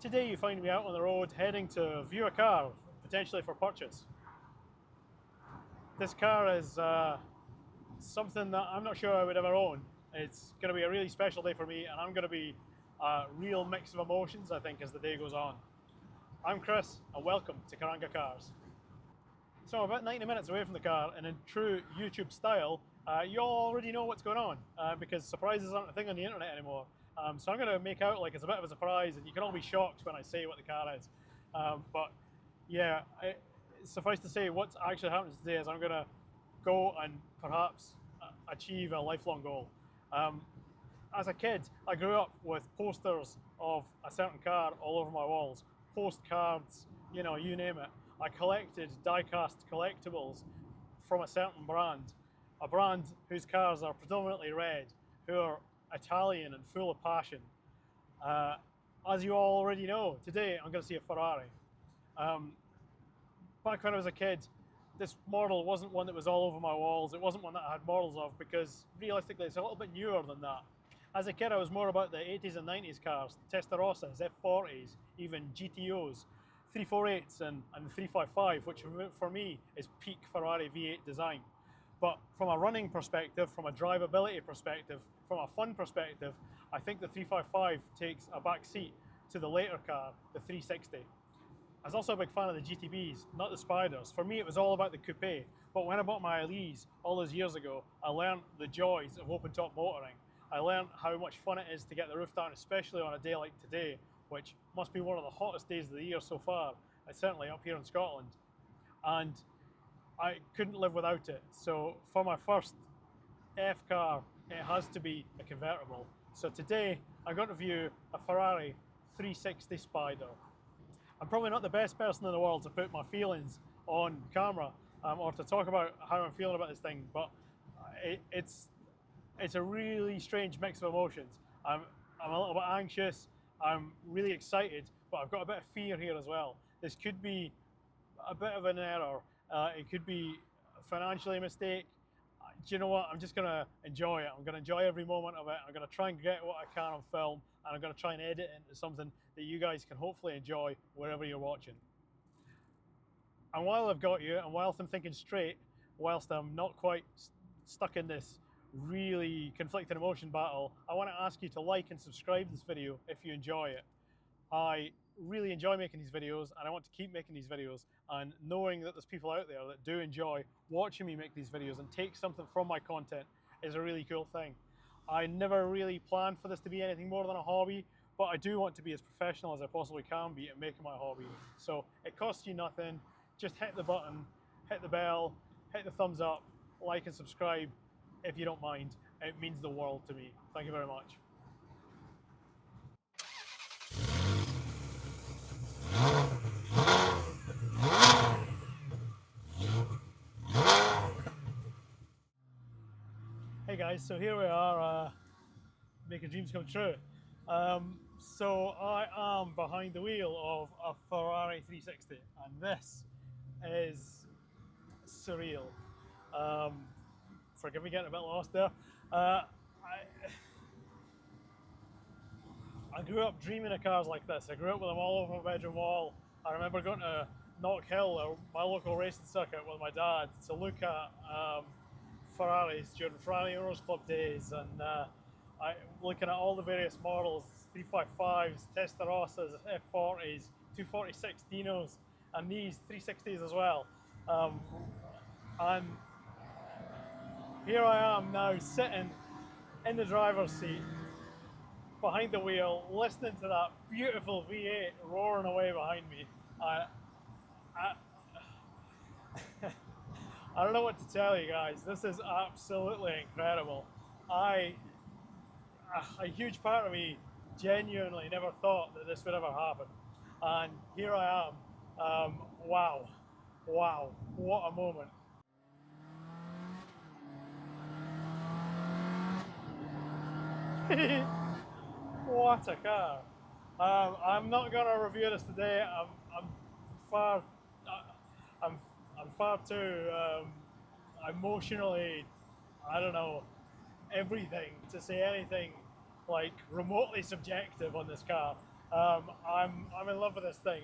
Today you find me out on the road heading to view a car, potentially for purchase. This car is something that I'm not sure I would ever own. It's going to be a really special day for me, and I'm going to be a real mix of emotions, I think, as the day goes on. I'm Chris, and welcome to Karanga Cars. So I'm about 90 minutes away from the car, and in true YouTube style, you all already know what's going on, because surprises aren't a thing on the internet anymore. So I'm going to make out like it's a bit of a surprise, and you can all be shocked when I say what the car is. But yeah, suffice to say, what's actually happening today is I'm going to go and perhaps achieve a lifelong goal. As a kid, I grew up with posters of a certain car all over my walls, postcards, you know, you name it. I collected die-cast collectibles from a certain brand, a brand whose cars are predominantly red, who are Italian and full of passion. Uh, as you all already know, today I'm going to see a Ferrari. Um, Back when I was a kid, this model wasn't one that was all over my walls. It wasn't one that I had models of because realistically it's a little bit newer than that. As a kid, I was more about the 80s and 90s cars, Testarossas, F40s, even GTOs, 348s and 355, which for me is peak Ferrari V8 design. But from a running perspective, from a drivability perspective, from a fun perspective, I think the 355 takes a back seat to the later car, the 360. I was also a big fan of the GTBs, not the Spiders. For me, it was all about the coupe. But when I bought my Elise all those years ago, I learned the joys of open-top motoring. I learned how much fun it is to get the roof down, especially on a day like today, which must be one of the hottest days of the year so far, certainly up here in Scotland. And I couldn't live without it. So for my first F car, it has to be a convertible. So today, I'm going to view a Ferrari 360 Spider. I'm probably not the best person in the world to put my feelings on camera or to talk about how I'm feeling about this thing, but it's a really strange mix of emotions. I'm a little bit anxious, I'm really excited, but I've got a bit of fear here as well. This could be a bit of an error. It could be financially a mistake. Do you know what? I'm just going to enjoy it. I'm going to enjoy every moment of it. I'm going to try and get what I can on film, and I'm going to try and edit it into something that you guys can hopefully enjoy wherever you're watching. And while I've got you, and whilst I'm thinking straight, whilst I'm not quite stuck in this really conflicting emotion battle, I want to ask you to like and subscribe this video if you enjoy it. I really enjoy making these videos, and I want to keep making these videos, and knowing that there's people out there that do enjoy watching me make these videos and take something from my content is a really cool thing. I never really planned for this to be anything more than a hobby, but I do want to be as professional as I possibly can be at making my hobby. So it costs you nothing. Just hit the button, hit the bell, hit the thumbs up, like and subscribe if you don't mind. It means the world to me. Thank you very much. Hey guys, so here we are making dreams come true. So I am behind the wheel of a Ferrari 360, and this is surreal. Um, Forgive me getting a bit lost there. I grew up dreaming of cars like this. I grew up with them all over my bedroom wall. I remember going to Knock Hill, my local racing circuit, with my dad to look at Ferraris during Ferrari Owners Club days, and looking at all the various models, 355s, Testarossas, F40s, 246 Dinos, and these 360s as well. And here I am now sitting in the driver's seat behind the wheel, listening to that beautiful V8 roaring away behind me. I, I don't know what to tell you guys. This is absolutely incredible. A huge part of me genuinely never thought that this would ever happen. And here I am. Wow. Wow. What a moment. What a car. I'm not going to review this today. I'm far, I'm, I'm far too emotionally, I don't know, everything to say anything like remotely subjective on this car. I'm in love with this thing.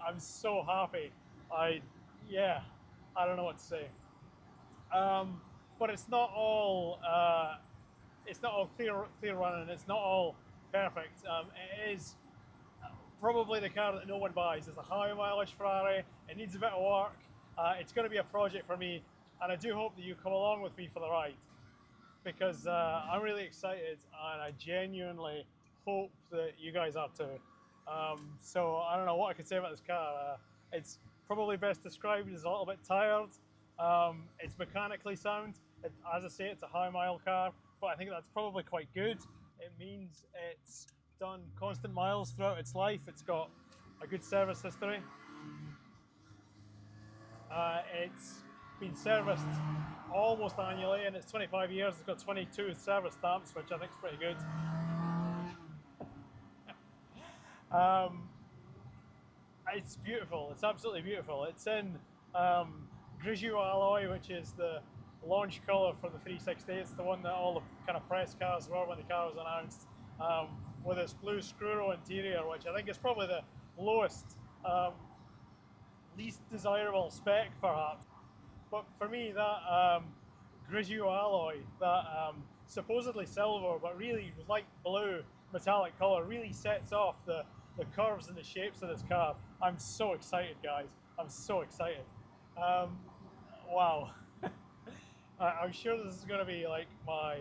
I'm so happy. I yeah, I don't know what to say. Um, but it's not all clear running. It's not all perfect. It is probably the car that no one buys. It's a high mileage Ferrari. It needs a bit of work. It's going to be a project for me, and I do hope that you come along with me for the ride because I'm really excited and I genuinely hope that you guys are too. So I don't know what I could say about this car. It's probably best described as a little bit tired. It's mechanically sound. As I say, it's a high mile car, but I think that's probably quite good. It means it's done constant miles throughout its life. It's got a good service history. It's been serviced almost annually, and it's 25 years. It's got 22 service stamps, which I think is pretty good. Um, it's beautiful. It's absolutely beautiful. It's in um, Grigio alloy, which is the launch colour for the 360. It's the one that all the kind of press cars were when the car was announced. With this blue screw interior, which I think is probably the lowest, least desirable spec, perhaps. But for me, that Grigio alloy, that supposedly silver but really light blue metallic color, really sets off the curves and the shapes of this car. I'm so excited, guys. I'm so excited. Um, wow. I'm sure this is going to be like my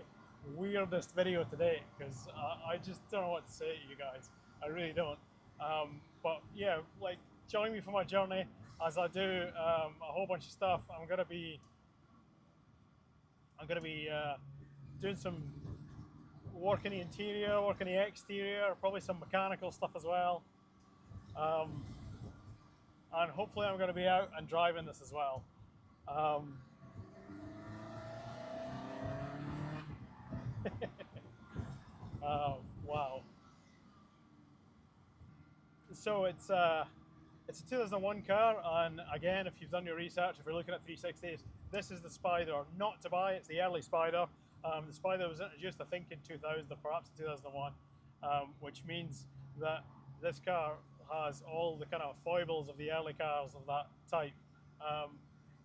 weirdest video today because I just don't know what to say to you guys. I really don't. But yeah, like join me for my journey as I do a whole bunch of stuff. I'm gonna be doing some work in the interior, work in the exterior, probably some mechanical stuff as well. Um, and hopefully I'm going to be out and driving this as well. Um, wow. So it's a 2001 car, and again, if you've done your research, if you're looking at 360s, this is the Spider. Not to buy, it's the early Spider. The Spider was introduced, I think, in 2000 or perhaps 2001, which means that this car has all the kind of foibles of the early cars of that type. Um,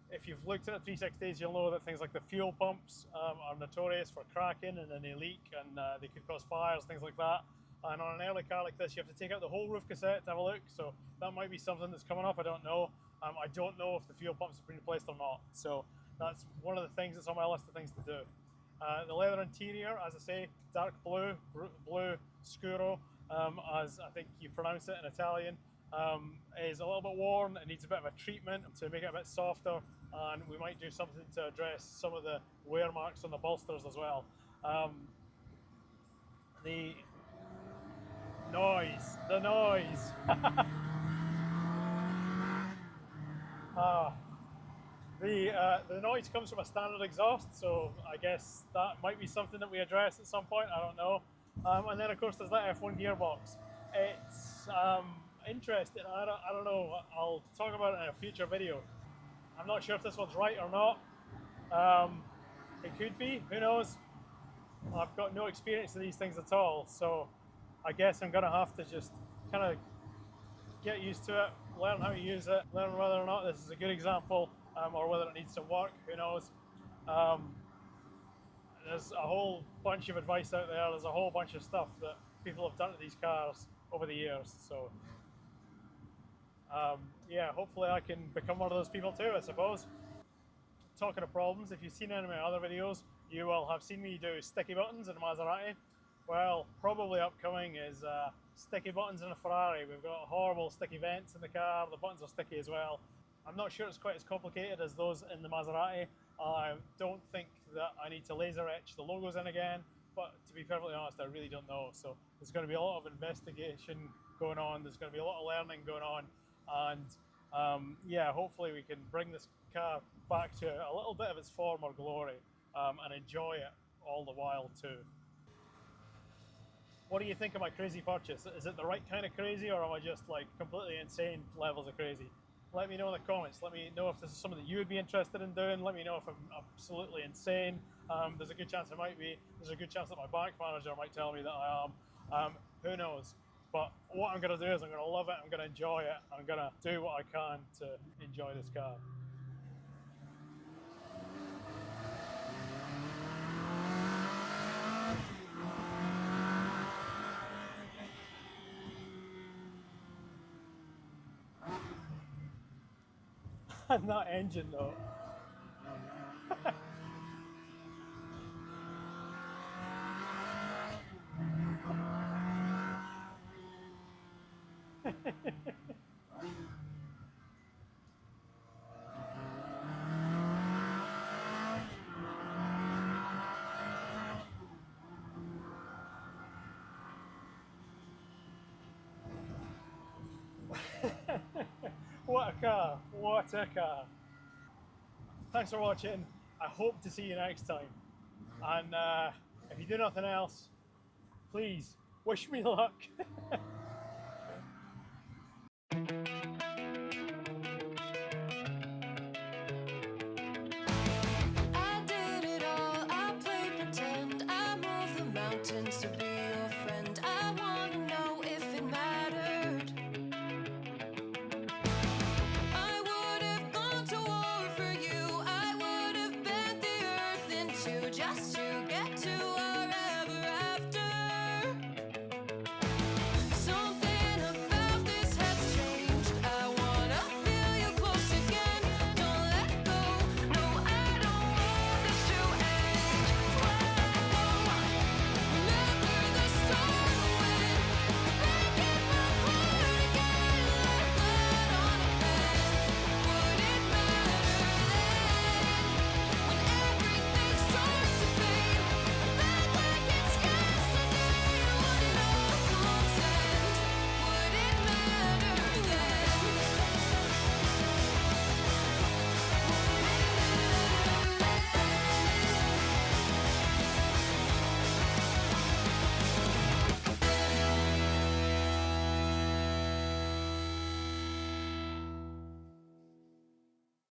if you've looked at 360s, you'll know that things like the fuel pumps are notorious for cracking and then they leak and they could cause fires, things like that. And on an early car like this, you have to take out the whole roof cassette to have a look. So that might be something that's coming up. I don't know. I don't know if the fuel pumps have been replaced or not. So that's one of the things that's on my list of things to do. The leather interior, as I say, dark blue scuro, as I think you pronounce it in Italian, is a little bit worn. It needs a bit of a treatment to make it a bit softer, and we might do something to address some of the wear marks on the bolsters as well. The the noise. Ah, the noise comes from a standard exhaust, so I guess that might be something that we address at some point. I don't know. And then of course there's that F1 gearbox. It's interesting. I don't know. I'll talk about it in a future video. I'm not sure if this one's right or not. Um, it could be. Who knows? I've got no experience of these things at all, so I guess I'm gonna have to just kind of get used to it, learn how to use it, learn whether or not this is a good example or whether it needs some work. Who knows? Um, there's a whole bunch of advice out there. There's a whole bunch of stuff that people have done to these cars over the years. So yeah, hopefully I can become one of those people too, I suppose. Talking of problems, if you've seen any of my other videos, you will have seen me do sticky buttons in a Maserati. Well, probably upcoming is sticky buttons in a Ferrari. We've got horrible sticky vents in the car. The buttons are sticky as well. I'm not sure it's quite as complicated as those in the Maserati. I don't think that I need to laser etch the logos in again, but to be perfectly honest, I really don't know. So there's going to be a lot of investigation going on. There's going to be a lot of learning going on, and yeah, hopefully we can bring this car back to a little bit of its former glory and enjoy it all the while too. What do you think of my crazy purchase? Is it the right kind of crazy, or am I just like completely insane levels of crazy? Let me know in the comments. Let me know if this is something that you would be interested in doing. Let me know if I'm absolutely insane. There's a good chance I might be. There's a good chance that my bank manager might tell me that I am. Who knows? But what I'm going to do is I'm going to love it, I'm going to enjoy it, I'm going to do what I can to enjoy this car. And that engine though. What a car, what a car. Thanks for watching. I hope to see you next time. And if you do nothing else, please wish me luck.